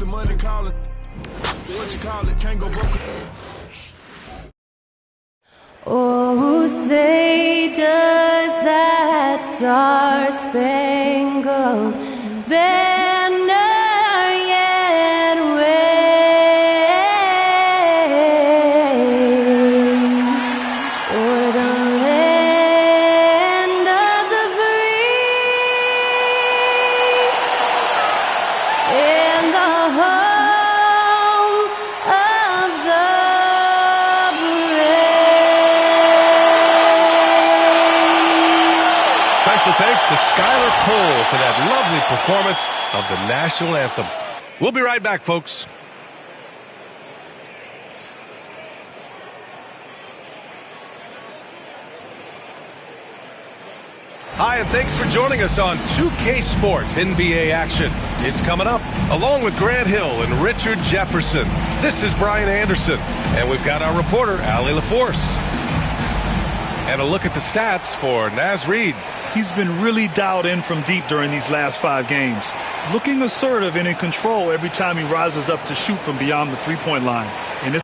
the money calling. What you call it? Can't go broke. Oh, say does that star-spangled banner yet wave o'er the land of the free and the home of the Special thanks to Skylar Cole for that lovely performance of the national anthem. We'll be right back, folks. Hi, and thanks for joining us on 2K Sports NBA action. It's coming up, along with Grant Hill and Richard Jefferson. This is Brian Anderson, and we've got our reporter, Allie LaForce. And a look at the stats for Naz Reid. He's been really dialed in from deep during these last 5 games. Looking assertive and in control every time he rises up to shoot from beyond the three-point line. And it's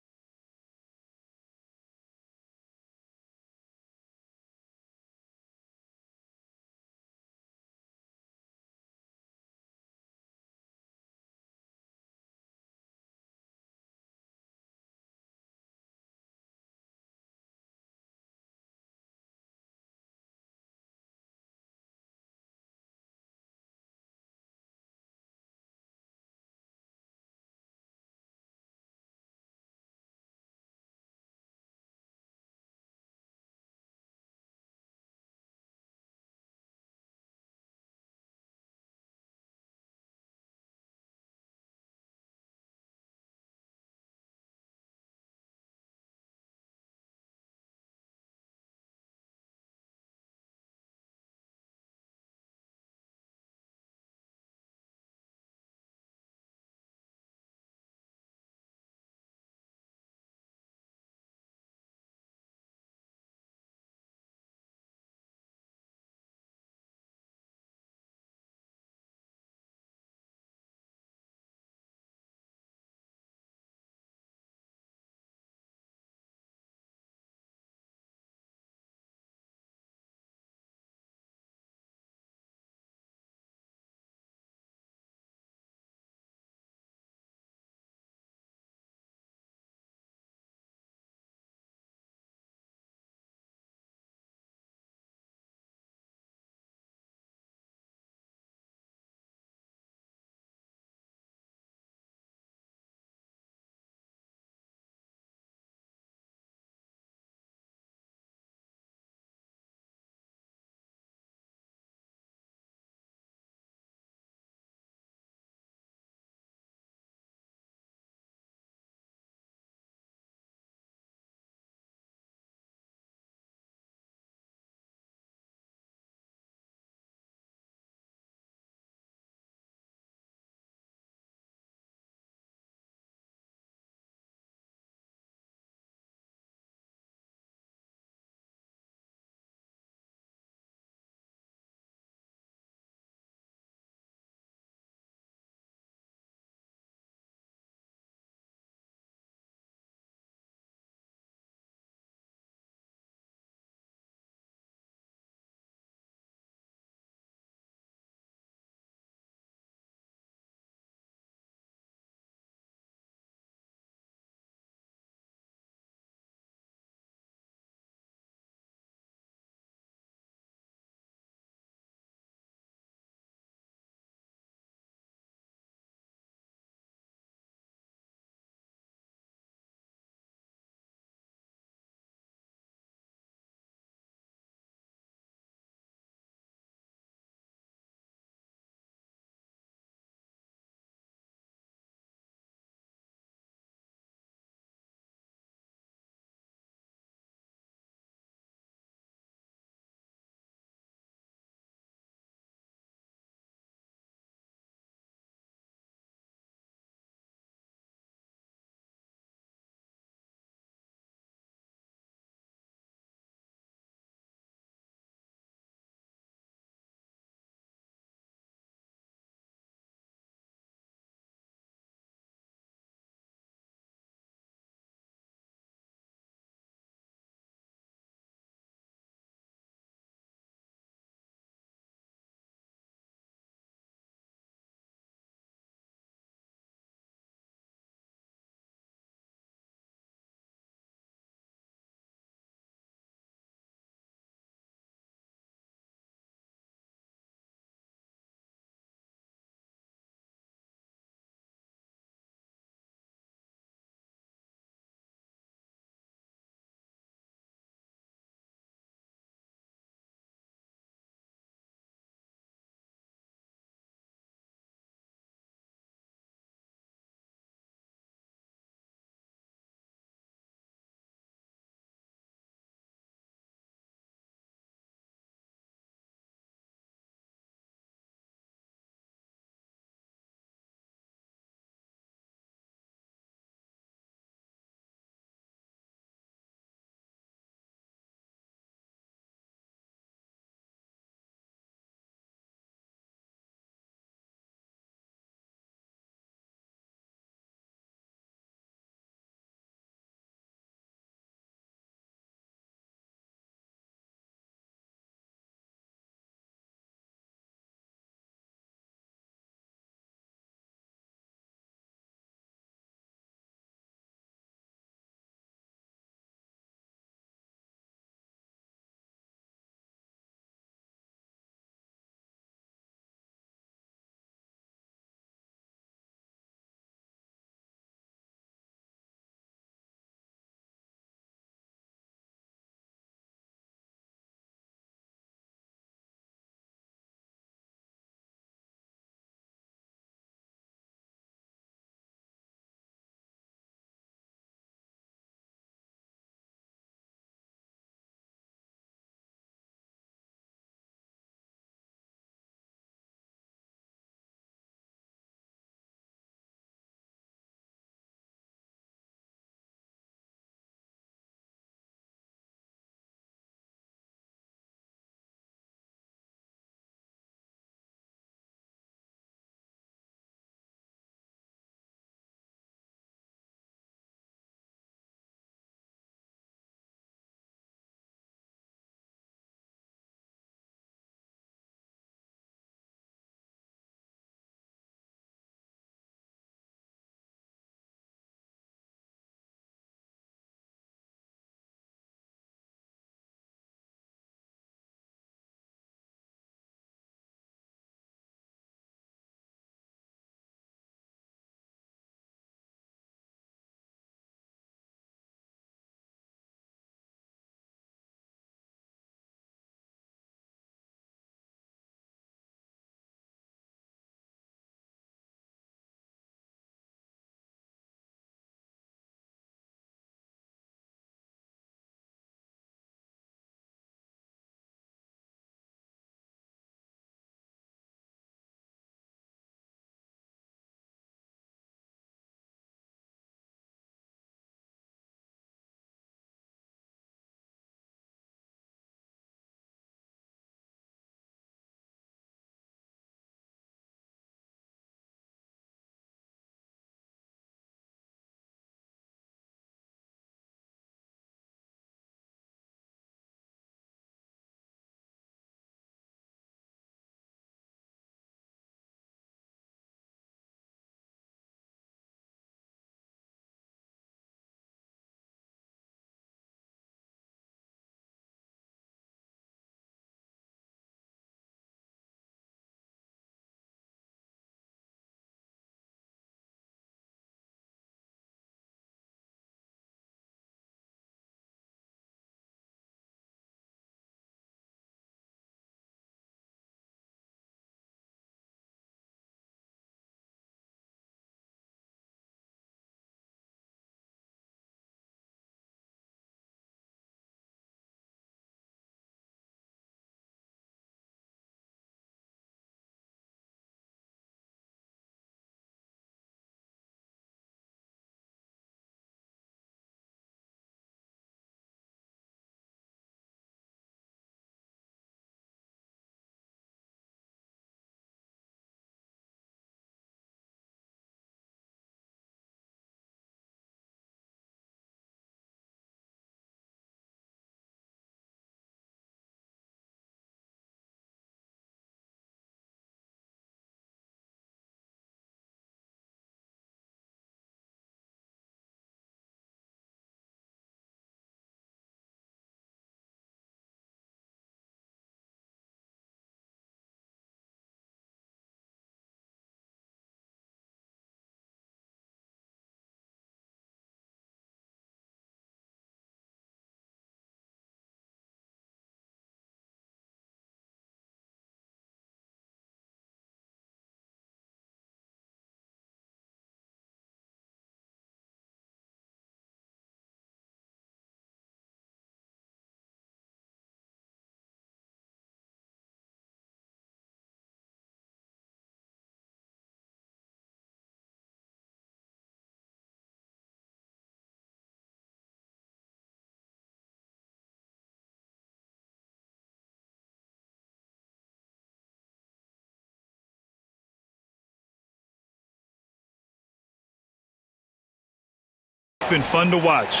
It's been fun to watch.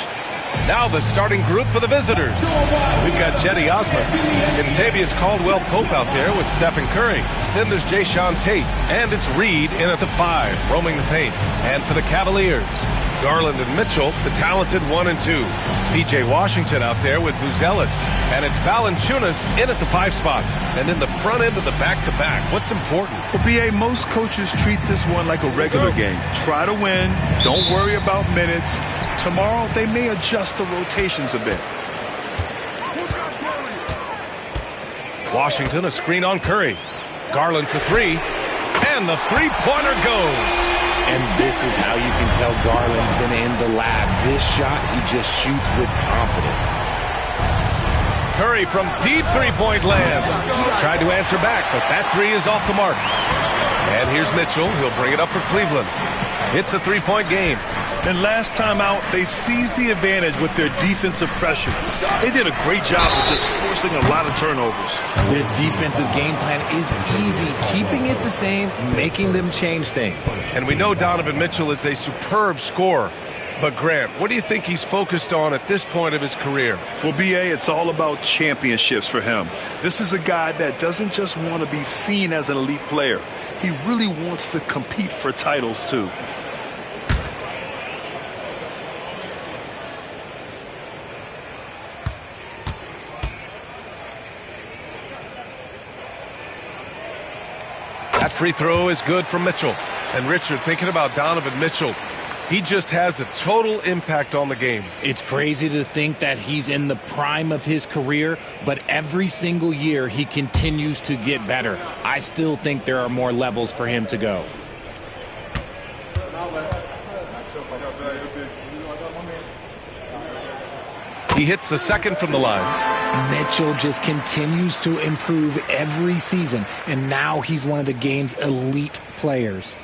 Now the starting group for the visitors. We've got Jetty Osmond, Contavious Caldwell-Pope out there with Stephen Curry. Then there's Jayshawn Tate, and it's Reed in at the 5, roaming the paint. And for the Cavaliers, Garland and Mitchell, the talented 1 and 2. P.J. Washington out there with Buzelis. And it's Valanciunas in at the 5 spot. And then the front end of the back-to-back. What's important? For BA, most coaches treat this one like a regular game. Try to win. Don't worry about minutes. Tomorrow, they may adjust the rotations a bit. Washington, a screen on Curry. Garland for 3. And the three-pointer goes. And this is how you can tell Garland's been in the lab. This shot, he just shoots with confidence. Curry from deep three-point land. Tried to answer back, but that 3 is off the mark. And here's Mitchell. He'll bring it up for Cleveland. It's a 3-point game. And last time out, they seized the advantage with their defensive pressure. They did a great job of just forcing a lot of turnovers. This defensive game plan is easy, keeping it the same, making them change things. And we know Donovan Mitchell is a superb scorer. But Grant, what do you think he's focused on at this point of his career? Well, BA, it's all about championships for him. This is a guy that doesn't just want to be seen as an elite player. He really wants to compete for titles, too. That free throw is good for Mitchell. And Richard, thinking about Donovan Mitchell, he just has a total impact on the game. It's crazy to think that he's in the prime of his career, but every single year he continues to get better. I still think there are more levels for him to go. He hits the second from the line. Mitchell just continues to improve every season, and now he's one of the game's elite players.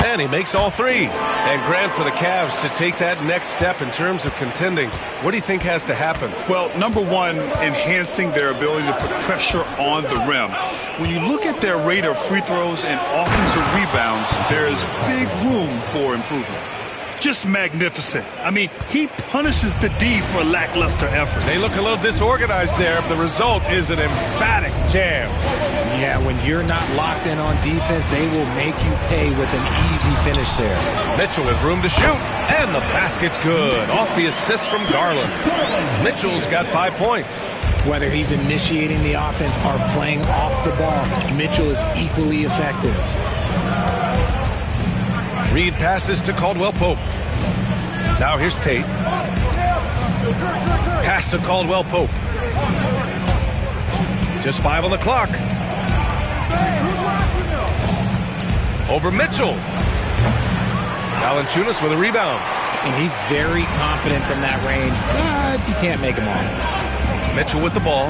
And he makes all 3. And Grant, for the Cavs to take that next step in terms of contending, what do you think has to happen? Well, number one, enhancing their ability to put pressure on the rim. When you look at their rate of free throws and offensive rebounds, there's big room for improvement. Just magnificent. I mean, he punishes the D for lackluster effort. They look a little disorganized there. The result is an emphatic jam. Yeah, when you're not locked in on defense, they will make you pay with an easy finish there. Mitchell with room to shoot, and the basket's good. Off the assist from Garland. Mitchell's got 5 points. Whether he's initiating the offense or playing off the ball, Mitchell is equally effective. Reed passes to Caldwell-Pope. Now here's Tate. Pass to Caldwell-Pope. Just 5 on the clock. Over Mitchell. Valanciunas with a rebound. And he's very confident from that range, but you can't make him all. Mitchell with the ball.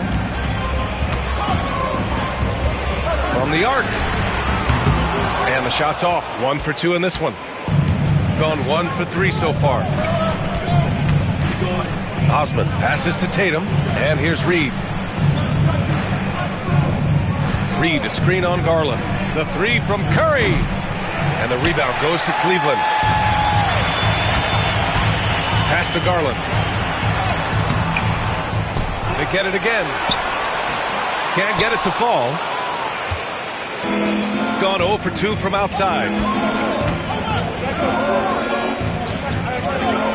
From the arc. And the shot's off. 1 for 2 in this one. Gone 1 for 3 so far. Osmond passes to Tatum. And here's Reed. Reed, a screen on Garland. The 3 from Curry. And the rebound goes to Cleveland. Pass to Garland. They get it again. Can't get it to fall. Gone 0 for 2 from outside.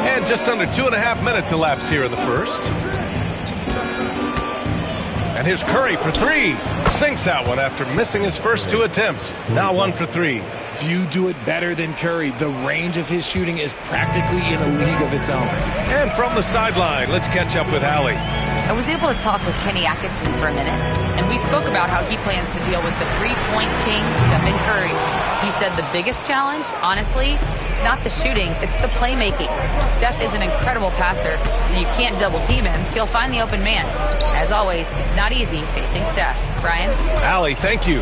And just under 2.5 minutes elapsed here in the first. And here's Curry for 3. Sinks that one after missing his first 2 attempts. Now 1 for 3. Few do it better than Curry. The range of his shooting is practically in a league of its own. And from the sideline, let's catch up with Allie. I was able to talk with Kenny Atkinson for a minute, and we spoke about how he plans to deal with the three-point king, Stephen Curry. He said the biggest challenge, honestly, it's not the shooting, it's the playmaking. Steph is an incredible passer, so you can't double-team him. He'll find the open man. As always, it's not easy facing Steph. Brian? Allie, thank you.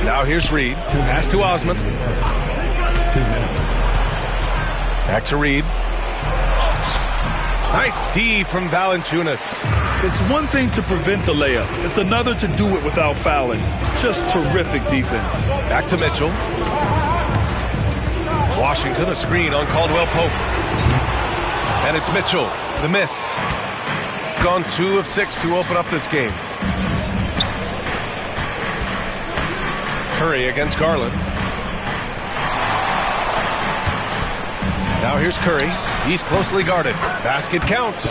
Now here's Reed. Pass to Osmond. Back to Reed. Nice D from Valanciunas. It's one thing to prevent the layup. It's another to do it without fouling. Just terrific defense. Back to Mitchell. Washington, a screen on Caldwell Pope. And it's Mitchell, the miss. Gone 2 of 6 to open up this game. Curry against Garland. Now here's Curry. He's closely guarded. Basket counts.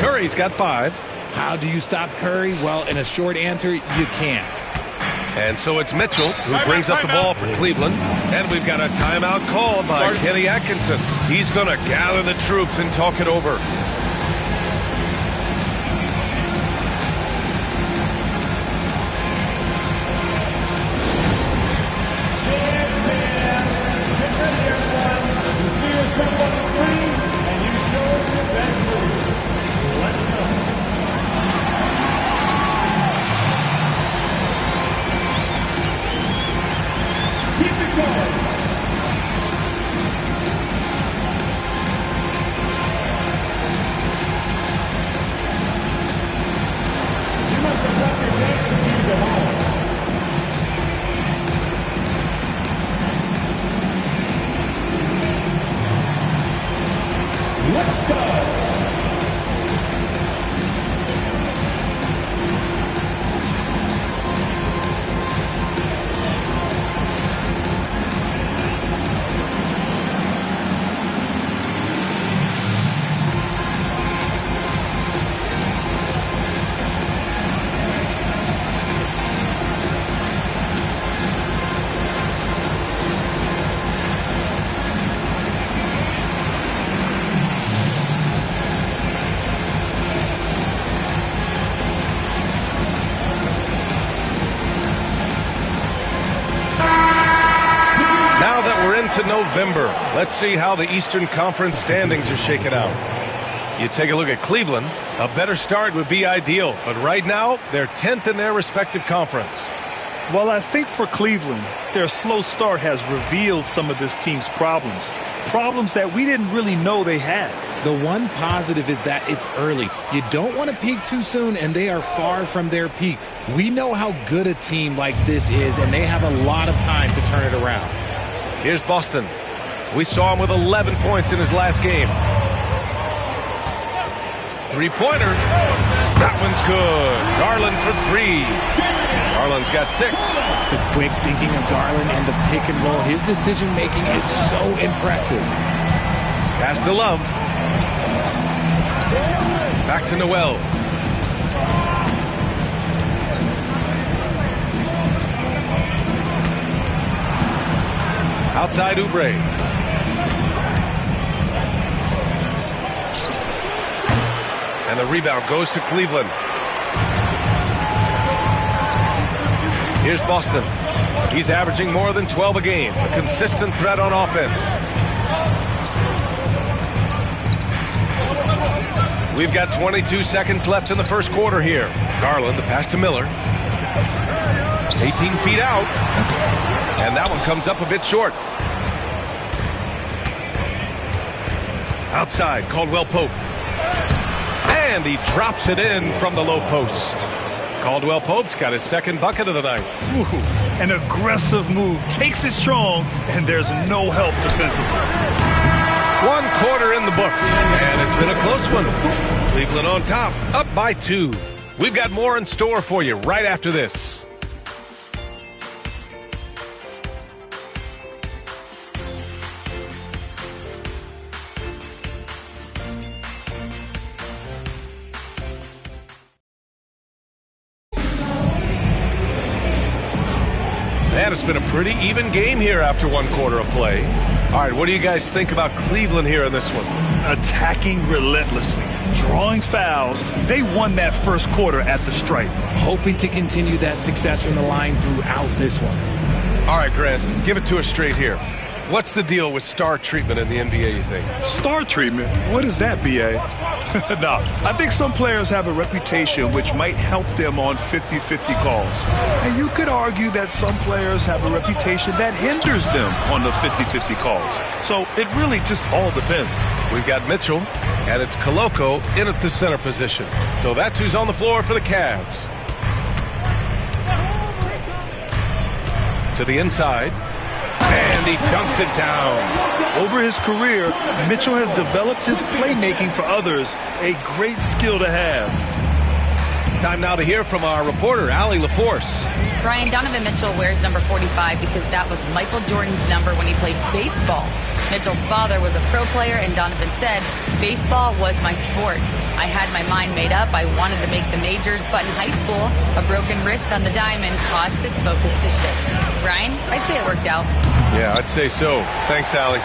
Curry's got 5. How do you stop Curry? Well, in a short answer, you can't. And so it's Mitchell who brings up the ball for Cleveland. And we've got a timeout called by Kenny Atkinson. He's going to gather the troops and talk it over. To November. Let's see how the Eastern Conference standings are shaken out. You take a look at Cleveland. A better start would be ideal, but right now they're 10th in their respective conference. Well, I think for Cleveland, their slow start has revealed some of this team's problems. Problems that we didn't really know they had. The one positive is that it's early. You don't want to peak too soon, and they are far from their peak. We know how good a team like this is, and they have a lot of time to turn it around. Here's Boston. We saw him with 11 points in his last game. Three-pointer. That one's good. Garland for 3. Garland's got 6. The quick thinking of Garland and the pick and roll. His decision-making is so impressive. Pass to Love. Back to Noel. Outside Oubre. And the rebound goes to Cleveland. Here's Boston. He's averaging more than 12 a game. A consistent threat on offense. We've got 22 seconds left in the first quarter here. Garland, the pass to Miller. 18 feet out. And that one comes up a bit short. Outside, Caldwell Pope. And he drops it in from the low post. Caldwell Pope's got his second bucket of the night. Ooh, an aggressive move. Takes it strong, and there's no help defensively. 1 quarter in the books, and it's been a close one. Cleveland on top, up by 2. We've got more in store for you right after this. And it's been a pretty even game here after 1 quarter of play. All right, what do you guys think about Cleveland here in this one? Attacking relentlessly, drawing fouls. They won that first quarter at the stripe. Hoping to continue that success from the line throughout this one. All right, Grant, give it to us straight here. What's the deal with star treatment in the NBA, you think? Star treatment? What is that, B.A.? No, I think some players have a reputation which might help them on 50-50 calls. And you could argue that some players have a reputation that hinders them on the 50-50 calls. So it really just all depends. We've got Mitchell, and it's Koloko in at the center position. So that's who's on the floor for the Cavs. To the inside, and he dunks it down. Over his career, Mitchell has developed his playmaking for others, a great skill to have. Time now to hear from our reporter, Allie LaForce. Brian, Donovan Mitchell wears number 45 because that was Michael Jordan's number when he played baseball. Mitchell's father was a pro player, and Donovan said, "Baseball was my sport. I had my mind made up. I wanted to make the majors, but in high school, a broken wrist on the diamond caused his focus to shift." Brian, I'd say it worked out. Yeah, I'd say so. Thanks, Allie.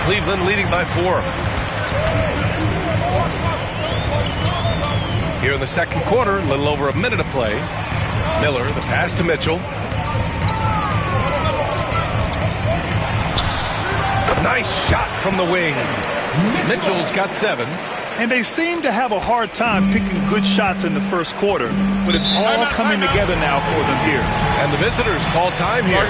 Cleveland leading by 4. Here in the second quarter, a little over a minute of play. Miller, the pass to Mitchell. Nice shot from the wing. Mitchell's got 7. And they seem to have a hard time picking good shots in the first quarter, but it's all coming together now for them here. And the visitors call time here.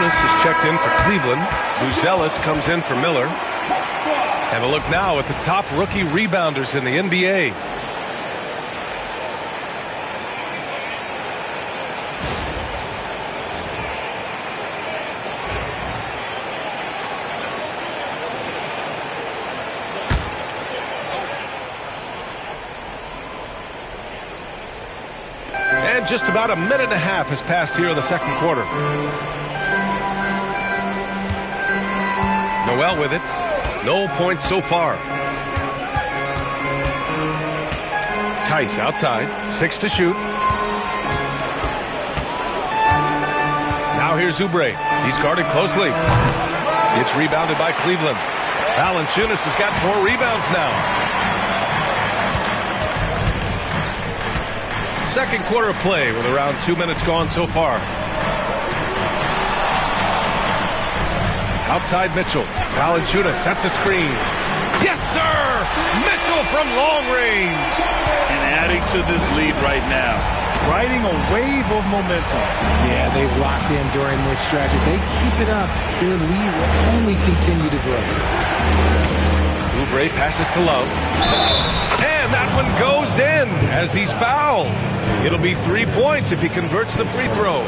Anubis is checked in for Cleveland. Buzelis comes in for Miller. And a look now at the top rookie rebounders in the NBA. And just about a minute and a half has passed here in the second quarter. Noel with it. No points so far. Tice outside. 6 to shoot. Now here's Oubre. He's guarded closely. It's rebounded by Cleveland. Valanciunas has got 4 rebounds now. Second quarter of play with around 2 minutes gone so far. Outside Mitchell. Valanciunas sets a screen. Yes, sir! Mitchell from long range. And adding to this lead right now. Riding a wave of momentum. Yeah, they've locked in during this stretch. If they keep it up, their lead will only continue to grow. Oubre passes to Love. And that one goes in as he's fouled. It'll be 3 points if he converts the free throw.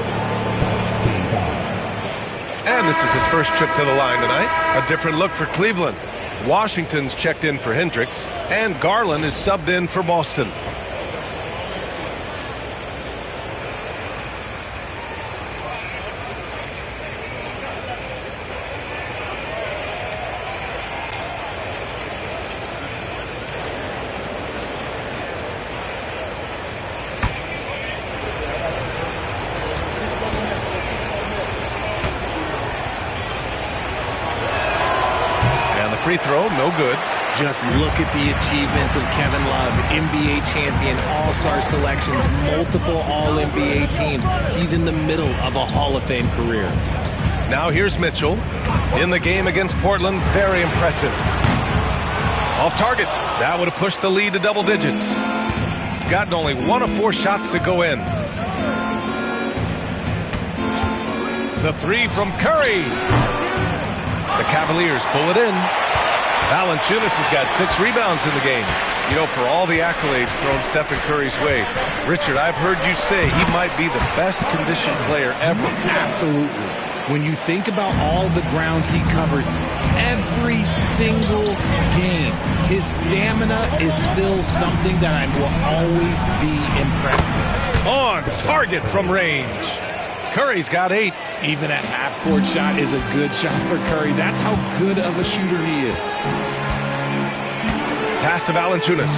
And this is his first trip to the line tonight. A different look for Cleveland. Washington's checked in for Hendricks. And Garland is subbed in for Boston. free throw, no good. Just look at the achievements of Kevin Love, NBA champion, all-star selections, multiple all-NBA teams. He's in the middle of a Hall of Fame career. Now here's Mitchell. In the game against Portland, very impressive. Off target. That would have pushed the lead to double digits. Gotten only 1 of 4 shots to go in. The three from Curry. The Cavaliers pull it in. Valanciunas has got 6 rebounds in the game. You know, for all the accolades thrown Stephen Curry's way, Richard, I've heard you say he might be the best conditioned player ever. Absolutely. When you think about all the ground he covers every single game, his stamina is still something that I will always be impressed with. On target from range. Curry's got 8. Even a half-court shot is a good shot for Curry. That's how good of a shooter he is. Pass to Valanciunas.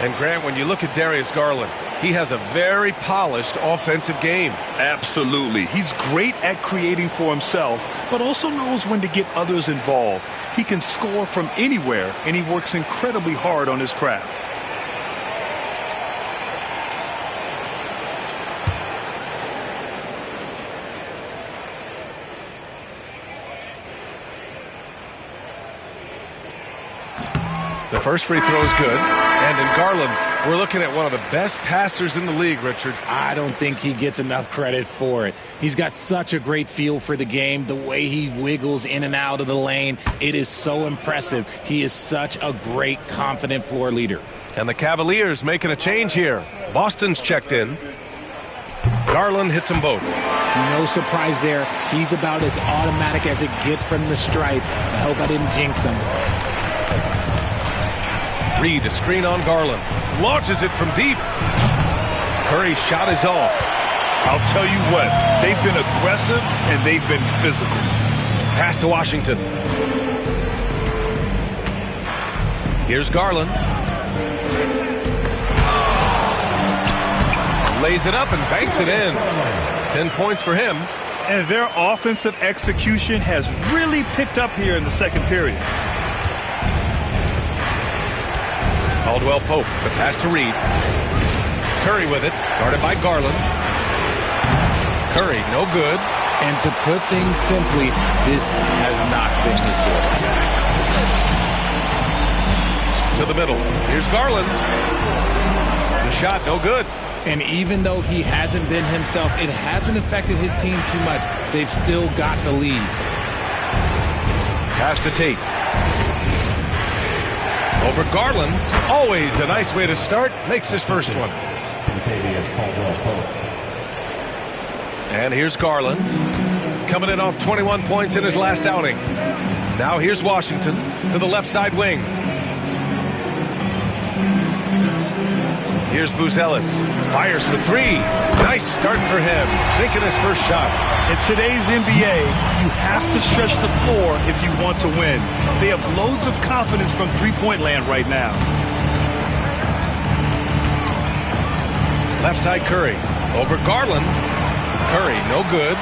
And Grant, when you look at Darius Garland, he has a very polished offensive game. Absolutely. He's great at creating for himself, but also knows when to get others involved. He can score from anywhere, and he works incredibly hard on his craft. The first free throw is good. And in Garland, we're looking at one of the best passers in the league, Richard. I don't think he gets enough credit for it. He's got such a great feel for the game, the way he wiggles in and out of the lane. It is so impressive. He is such a great, confident floor leader. And the Cavaliers making a change here. Boston's checked in. Garland hits them both. No surprise there. He's about as automatic as it gets from the stripe. I hope I didn't jinx him. Reed, a screen on Garland. Launches it from deep. Curry's shot is off. I'll tell you what, they've been aggressive and they've been physical. Pass to Washington. Here's Garland. Lays it up and banks it in. 10 points for him. And their offensive execution has really picked up here in the second period. Caldwell Pope, the pass to Reed. Curry with it, guarded by Garland. Curry, no good. And to put things simply, this has not been his day. To the middle. Here's Garland. The shot, no good. And even though he hasn't been himself, it hasn't affected his team too much. They've still got the lead. Pass to Tate. Over Garland. Always a nice way to start. Makes his first one. And here's Garland. Coming in off 21 points in his last outing. Now here's Washington to the left side wing. Here's Buzelis. Fires for 3. Nice start for him. Sinking his first shot. In today's NBA, you have to stretch the floor if you want to win. They have loads of confidence from three-point land right now. Left side Curry. Over Garland. Curry, no good.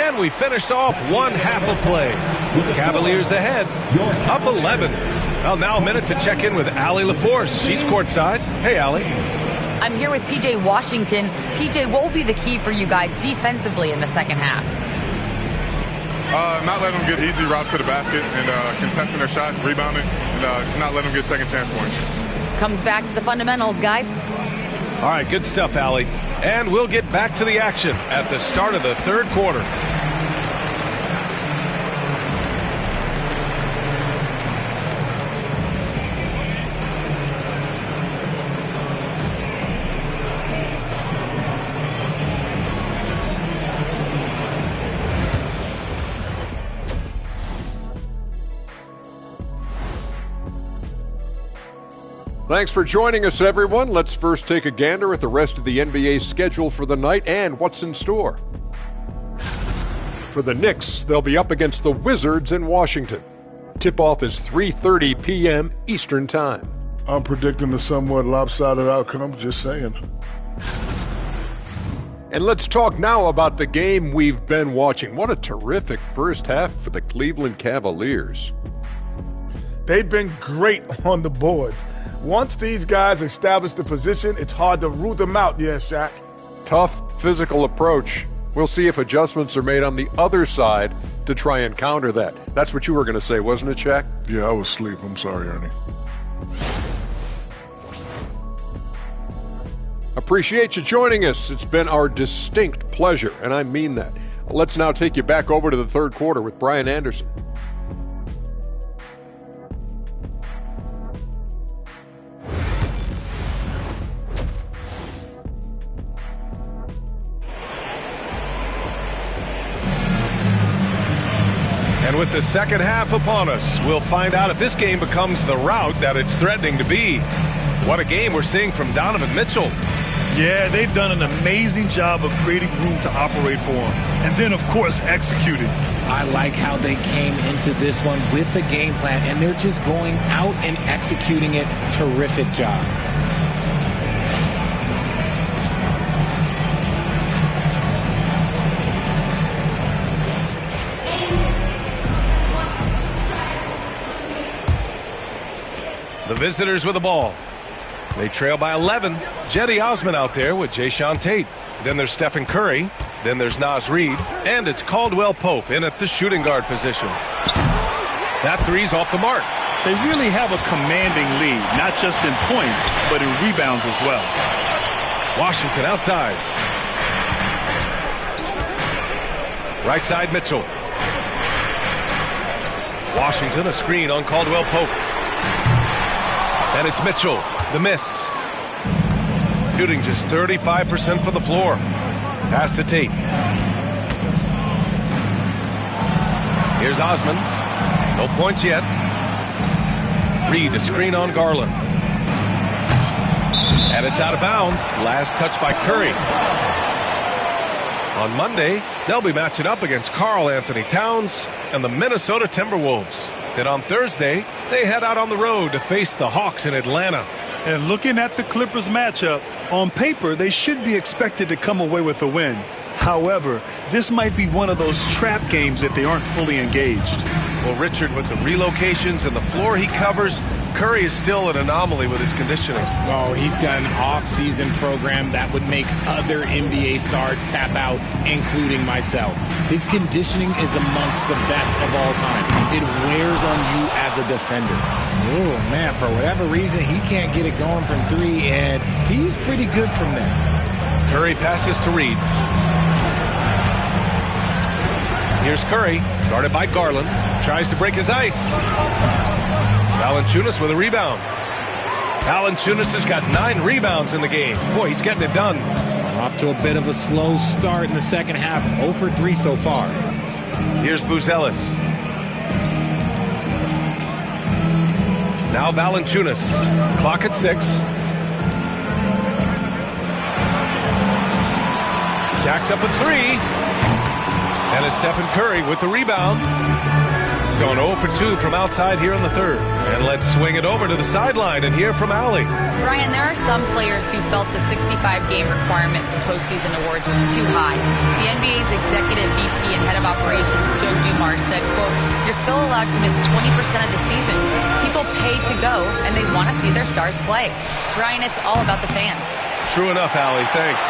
And we finished off one half of play. Cavaliers ahead, up 11. Well, now a minute to check in with Allie LaForce. She's courtside. Hey, Allie. I'm here with P.J. Washington. P.J., what will be the key for you guys defensively in the second half? Not letting them get easy routes to the basket and contesting their shots, rebounding, and not letting them get second chance points. Comes back to the fundamentals, guys. All right, good stuff, Allie. And we'll get back to the action at the start of the third quarter. Thanks for joining us, everyone. Let's first take a gander at the rest of the NBA schedule for the night and what's in store. For the Knicks, they'll be up against the Wizards in Washington. Tip-off is 3:30 p.m. Eastern Time. I'm predicting a somewhat lopsided outcome, just saying. And let's talk now about the game we've been watching. What a terrific first half for the Cleveland Cavaliers. They've been great on the boards. Once these guys establish the position, it's hard to root them out, Shaq. Tough physical approach. We'll see if adjustments are made on the other side to try and counter that. That's what you were going to say, wasn't it, Shaq? Yeah, I was asleep. I'm sorry, Ernie. Appreciate you joining us. It's been our distinct pleasure, and I mean that. Let's now take you back over to the third quarter with Brian Anderson. And with the second half upon us, we'll find out if this game becomes the rout that it's threatening to be. What a game we're seeing from Donovan Mitchell. Yeah, they've done an amazing job of creating room to operate for him. And then, of course, executing. I like how they came into this one with a game plan, and they're just going out and executing it. Terrific job. The visitors with the ball. They trail by 11. Jetty Osman out there with Jayshawn Tate. Then there's Stephen Curry. Then there's Naz Reid. And it's Caldwell Pope in at the shooting guard position. That three's off the mark. They really have a commanding lead, not just in points, but in rebounds as well. Washington outside. Right side Mitchell. Washington a screen on Caldwell Pope. And it's Mitchell, the miss. Shooting just 35% from the floor. Pass to Tate. Here's Osman. No points yet. Reid a screen on Garland. And it's out of bounds. Last touch by Curry. On Monday, they'll be matching up against Karl Anthony Towns and the Minnesota Timberwolves. Then on Thursday, they head out on the road to face the Hawks in Atlanta. And looking at the Clippers matchup, on paper, they should be expected to come away with a win. However, this might be one of those trap games if they aren't fully engaged. Well, Richard, with the relocations and the floor he covers, Curry is still an anomaly with his conditioning. Oh, he's got an off-season program that would make other NBA stars tap out, including myself. His conditioning is amongst the best of all time. It wears on you as a defender. Oh, man, for whatever reason, he can't get it going from three, and he's pretty good from there. Curry passes to Reid. Here's Curry, guarded by Garland. Tries to break his ice. Valanciunas with a rebound. Valanciunas has got 9 rebounds in the game. Boy, he's getting it done. Off to a bit of a slow start in the second half. 0 for 3 so far. Here's Buzelis. Now Valanciunas. Clock at 6. Jacks up at 3. And it's Stephen Curry with the rebound. Going 0 for 2 from outside here in the third. And let's swing it over to the sideline and hear from Allie. Brian, there are some players who felt the 65-game requirement for postseason awards was too high. The NBA's executive VP and head of operations, Joe Dumars, said, quote, "You're still allowed to miss 20% of the season. People pay to go, and they want to see their stars play." Brian, it's all about the fans. True enough, Allie. Thanks.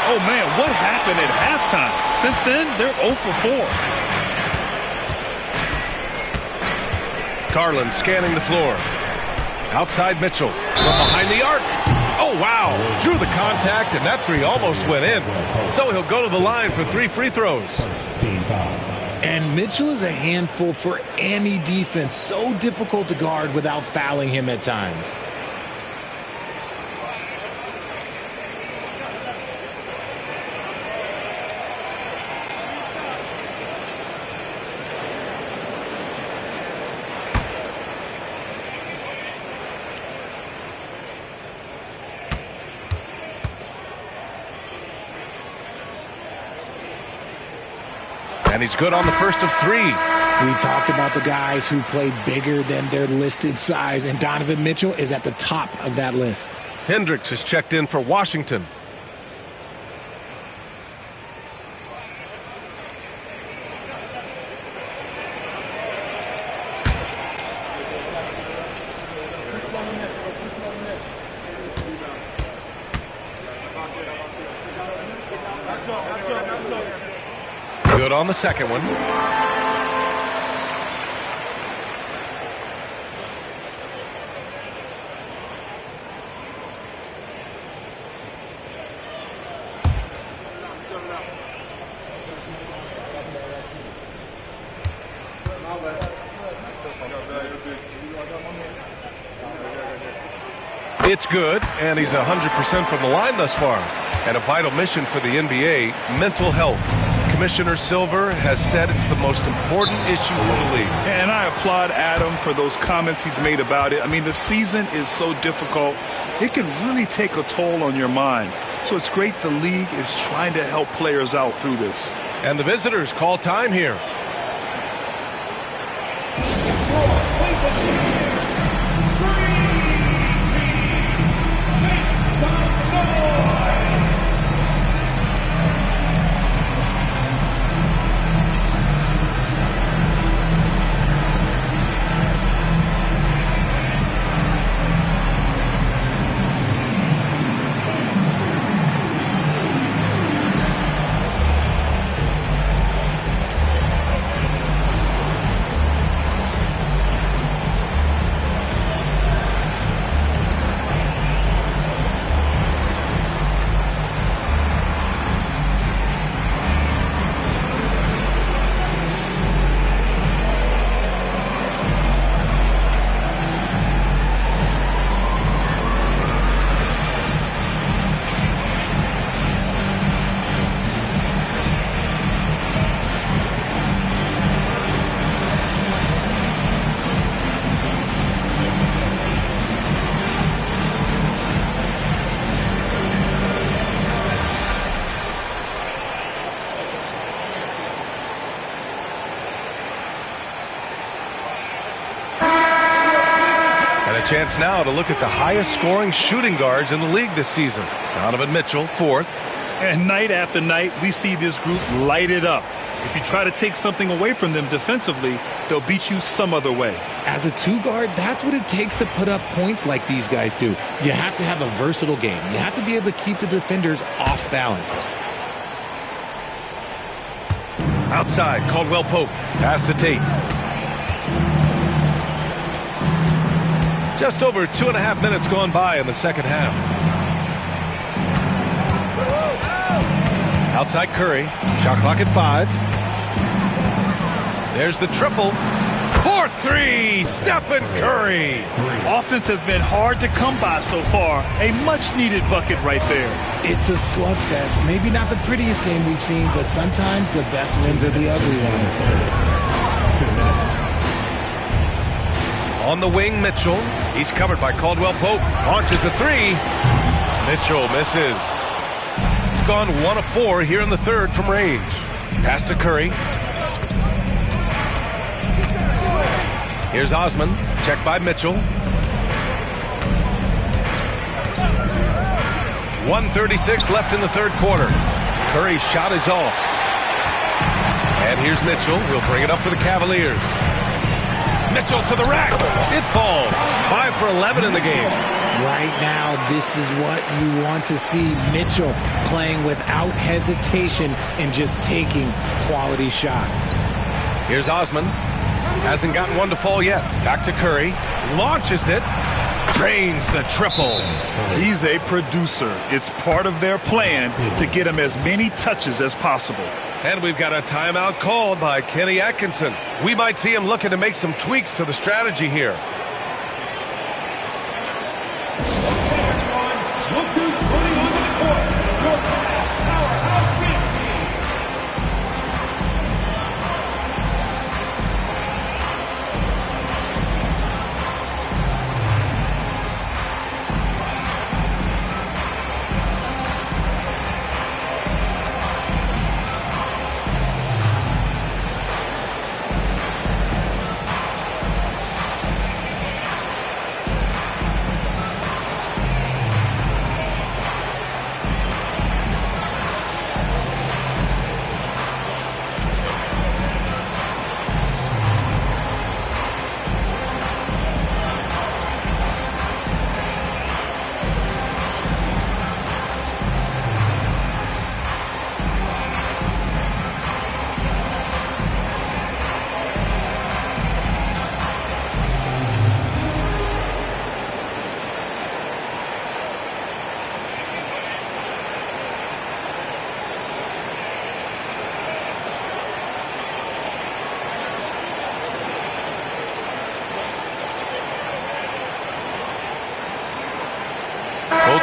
Oh, man, what happened at halftime? Since then, they're 0 for 4. Garland scanning the floor. Outside Mitchell. From behind the arc. Oh, wow. Drew the contact, and that three almost went in. So he'll go to the line for 3 free throws. And Mitchell is a handful for any defense. So difficult to guard without fouling him at times. And he's good on the first of 3. We talked about the guys who play bigger than their listed size, and Donovan Mitchell is at the top of that list. Hendricks is checked in for Washington. Good on the second one. It's good, and he's 100% from the line thus far. And a vital mission for the NBA, mental health. Commissioner Silver has said it's the most important issue for the league. And I applaud Adam for those comments he's made about it. I mean, the season is so difficult. It can really take a toll on your mind. So it's great the league is trying to help players out through this. And the visitors call time here. Chance now to look at the highest scoring shooting guards in the league this season. Donovan Mitchell, fourth. And night after night, we see this group light it up. If you try to take something away from them defensively, they'll beat you some other way. As a two guard, that's what it takes to put up points like these guys do. You have to have a versatile game. You have to be able to keep the defenders off balance. Outside, Caldwell Pope. Pass to Tate. Just over 2.5 minutes gone by in the second half. Outside Curry. Shot clock at 5. There's the triple. 4-3, Stephen Curry. Offense has been hard to come by so far. A much-needed bucket right there. It's a slugfest. Maybe not the prettiest game we've seen, but sometimes the best wins are the ugly ones. On the wing, Mitchell. He's covered by Caldwell Pope. Launches a 3. Mitchell misses. Gone 1 of 4 here in the third from range. Pass to Curry. Here's Osman. Checked by Mitchell. 1:36 left in the third quarter. Curry's shot is off. And here's Mitchell. He'll bring it up for the Cavaliers. Mitchell to the rack. It falls. 5 for 11 in the game. Right now, this is what you want to see. Mitchell playing without hesitation and just taking quality shots. Here's Osman. Hasn't gotten one to fall yet. Back to Curry. Launches it. Drains the triple. He's a producer. It's part of their plan to get him as many touches as possible. And we've got a timeout called by Kenny Atkinson. We might see him looking to make some tweaks to the strategy here.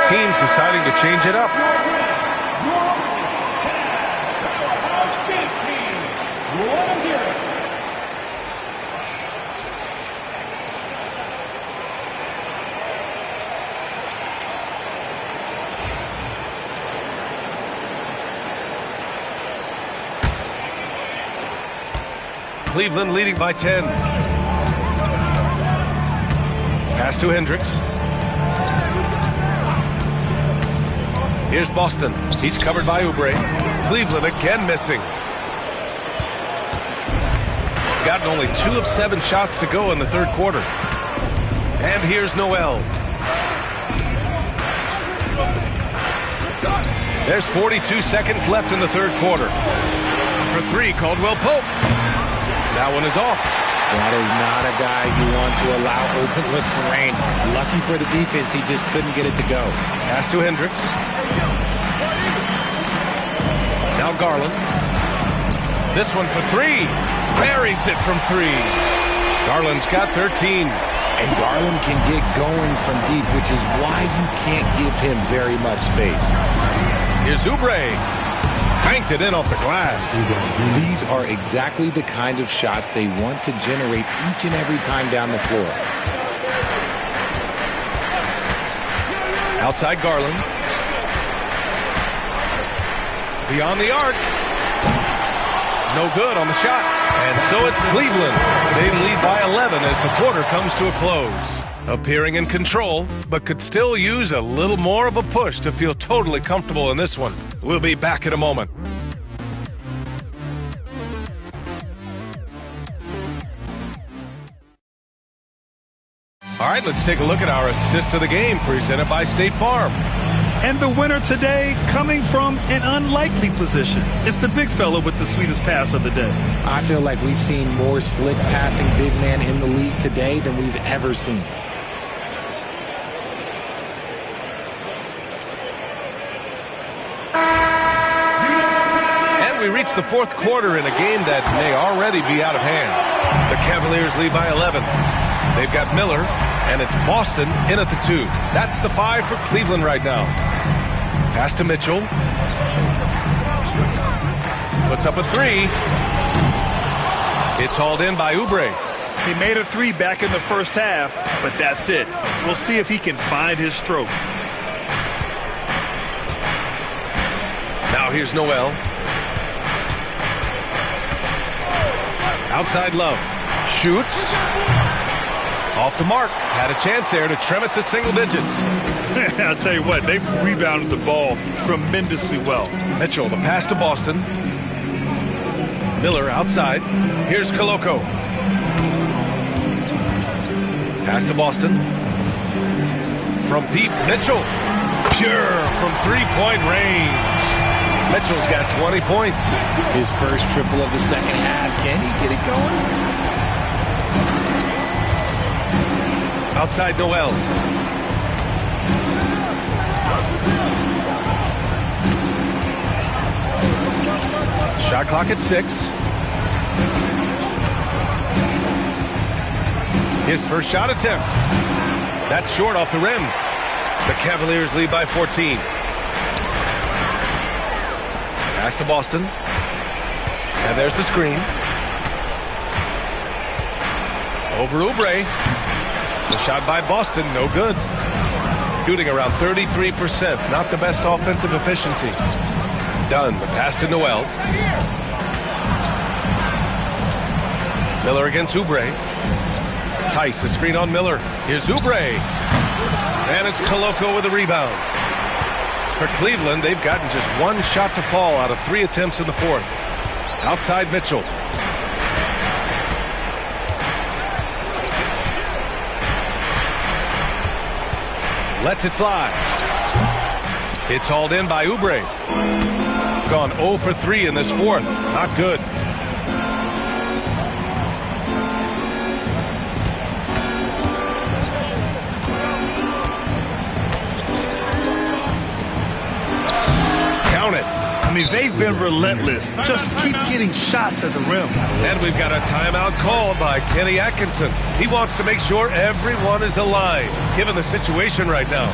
teams deciding to change it up. Cleveland leading by 10. Pass to Hendricks. Here's Boston. He's covered by Oubre. Cleveland again missing. Gotten only 2 of 7 shots to go in the third quarter. And here's Noel. There's 42 seconds left in the third quarter. For 3, Caldwell Pope. That one is off. That is not a guy you want to allow open looks from range. Lucky for the defense, he just couldn't get it to go. Pass to Hendricks. Now Garland. This one for 3. Buries it from 3. Garland's got 13. And Garland can get going from deep, which is why you can't give him very much space. Here's Oubre. Banked it in off the glass. These are exactly the kind of shots they want to generate each and every time down the floor. Outside Garland. Beyond the arc. No good on the shot. And so it's Cleveland. They lead by 11 as the quarter comes to a close. Appearing in control, but could still use a little more of a push to feel totally comfortable in this one. We'll be back in a moment. All right, let's take a look at our assist of the game presented by State Farm. And the winner today coming from an unlikely position. It's the big fella with the sweetest pass of the day. I feel like we've seen more slick passing big men in the league today than we've ever seen. We reach the fourth quarter in a game that may already be out of hand. The Cavaliers lead by 11. They've got Miller, and it's Boston in at the 2. That's the 5 for Cleveland right now. Pass to Mitchell. Puts up a 3. It's hauled in by Oubre. He made a 3 back in the first half, but that's it. We'll see if he can find his stroke. Now here's Noel. Outside Love. Shoots. Off the mark. Had a chance there to trim it to single digits. I'll tell you what, they've rebounded the ball tremendously well. Mitchell, the pass to Boston. Miller outside. Here's Koloko. Pass to Boston. From deep, Mitchell. Pure from three-point range. Mitchell's got 20 points. His first triple of the second half. Can he get it going? Outside Noel. Shot clock at 6. His first shot attempt. That's short off the rim. The Cavaliers lead by 14. Pass to Boston. And there's the screen. Over Oubre. The shot by Boston, no good. Shooting around 33%. Not the best offensive efficiency. Done. The pass to Noel. Miller against Oubre. Tice, a screen on Miller. Here's Oubre. And it's Koloko with a rebound. For Cleveland, they've gotten just one shot to fall out of 3 attempts in the fourth. Outside Mitchell. Lets it fly. It's hauled in by Oubre. Gone 0 for 3 in this fourth. Not good. I mean, they've been relentless. Just keep getting shots at the rim. And we've got a timeout called by Kenny Atkinson. He wants to make sure everyone is aligned, given the situation right now.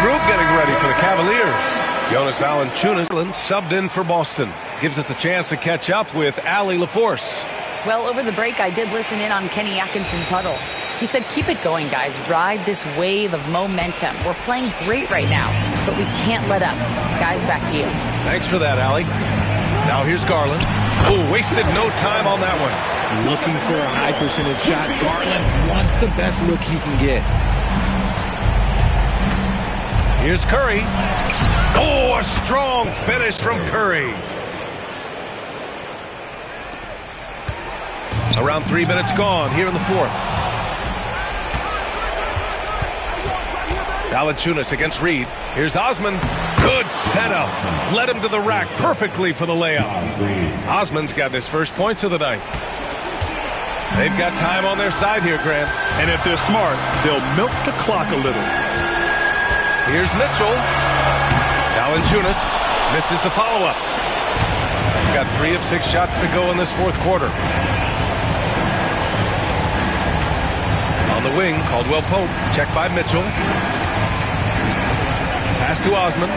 group getting ready for the Cavaliers. Jonas Valanciunas subbed in for Boston. Gives us a chance to catch up with Allie LaForce. Well, over the break, I did listen in on Kenny Atkinson's huddle. He said, keep it going, guys. Ride this wave of momentum. We're playing great right now, but we can't let up. Guys, back to you. Thanks for that, Allie. Now here's Garland. Oh, wasted no time on that one. Looking for a high percentage shot. Garland wants the best look he can get. Here's Curry. Oh, a strong finish from Curry. Around 3 minutes gone here in the fourth. Valanciunas against Reed. Here's Osman. Good setup. Led him to the rack perfectly for the layup. Osman's got his first points of the night. They've got time on their side here, Grant. And if they're smart, they'll milk the clock a little. Here's Mitchell. Valanciunas misses the follow-up. Got 3 of 6 shots to go in this fourth quarter. On the wing, Caldwell Pope. Checked by Mitchell. Pass to Osman.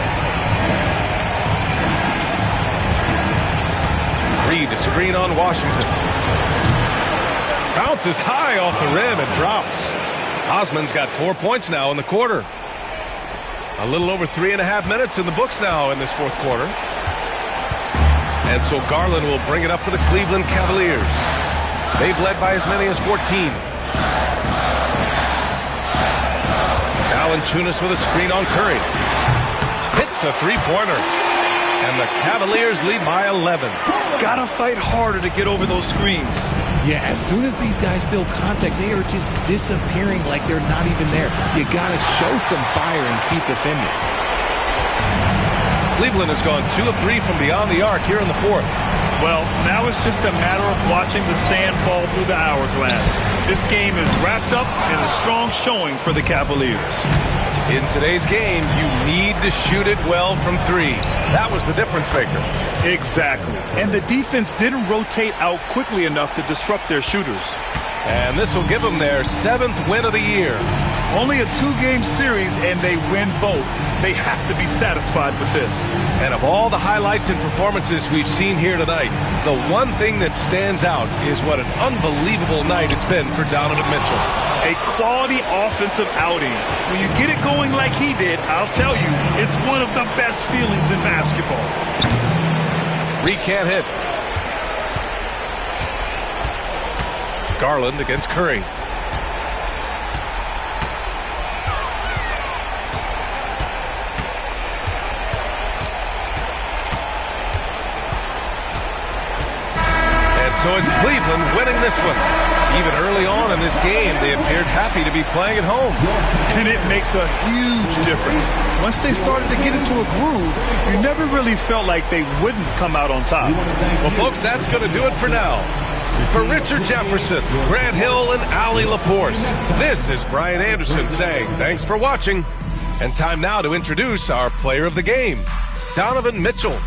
Reed, the screen on Washington. Bounces high off the rim and drops. Osman's got 4 points now in the quarter. A little over 3.5 minutes in the books now in this fourth quarter. And so Garland will bring it up for the Cleveland Cavaliers. They've led by as many as 14. Valanciunas with a screen on Curry. Hits a three-pointer. And the Cavaliers lead by 11. Gotta fight harder to get over those screens. Yeah, as soon as these guys feel contact, they are just disappearing like they're not even there. You gotta show some fire and keep defending. Cleveland has gone 2 of 3 from beyond the arc here in the fourth. Well, now it's just a matter of watching the sand fall through the hourglass. This game is wrapped up in a strong showing for the Cavaliers. In today's game, you need to shoot it well from 3. That was the difference maker. Exactly. And the defense didn't rotate out quickly enough to disrupt their shooters. And this will give them their 7th win of the year. Only a 2-game series, and they win both. They have to be satisfied with this. And of all the highlights and performances we've seen here tonight, the one thing that stands out is what an unbelievable night it's been for Donovan Mitchell. A quality offensive outing. When you get it going like he did, I'll tell you, it's one of the best feelings in basketball. Reed can't hit. Garland against Curry. So it's Cleveland winning this one. Even early on in this game, they appeared happy to be playing at home. And it makes a huge difference. Once they started to get into a groove, you never really felt like they wouldn't come out on top. Well, folks, that's going to do it for now. For Richard Jefferson, Grant Hill, and Allie LaForce, this is Brian Anderson saying thanks for watching. And time now to introduce our player of the game, Donovan Mitchell.